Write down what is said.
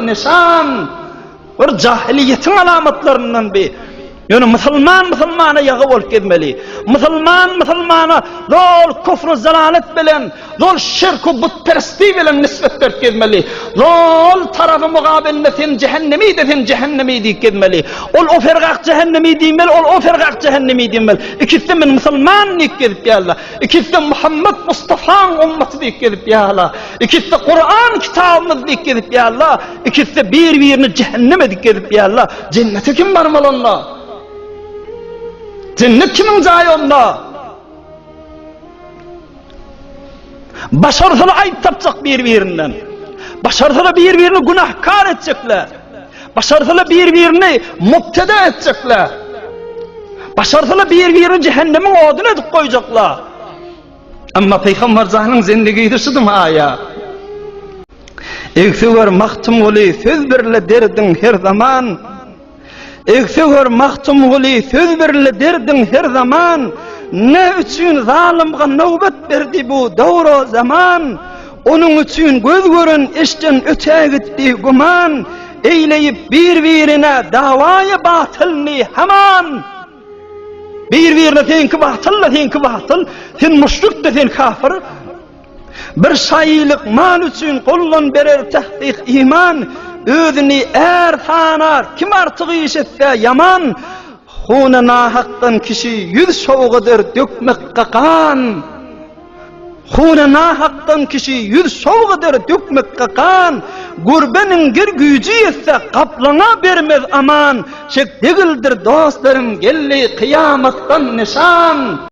nişan, bir cahiliyetin alamatlarından bir. Yani Müslümana yağı olup gitmeli. Müslümana zol kufru zalalet bilen, zol şirku butperesti bilen nispet berip gitmeli. Zol tarafı mugabilletin cehennemi desin cehennemi deyip gitmeli. Ol o fergaq cehennemi deyimel, ol o fergaq cehennemi deyimel. İkisi men Müslüman deyip gidip yalla. İkisi Muhammed Mustafa'nın ümmeti deyip gidip yalla. İkisi Kur'an kitabımız deyip gidip yalla. İkisi bir-birini cehenneme deyip gidip yalla. Cennete kim barmal Allah? Cennet kimin cayı onda? Başarılı ayıp tapacak birbirinden. Başarılı birbirini günahkar edecekler. Başarılı birbirini mubteda edecekler. Başarılı birbirini cehennemin oduna edip koyacaklar. Ama Peygamber Zahir'in zindigiyi şudur aya. Eksever mahtum oli söz birle derdin her zaman. Eksever mahtum oli söz birle derdin her zaman. Ne üçün zalimga nöbet berdi bu doğru zaman. Onun üçün göz görün eşten öte gitti guman. Eyleyip birbirine davayı batılni hemen. Birbirine tenki batıl, sen müşrik de sen kafir. Bir sayılık mal üçün kullan berer tahqiq iman. Özünü sanar, kim artık iş etse yaman. Huna nahaqqan kişi yüz soğuğudur dökmek kakan. Huna nahaqqan kişi yüz soğuğudur dökmek kakan. Gurbenin gir gücü etse kaplana vermez aman. Şek degildir dostlarım gelli kıyamattan nişan.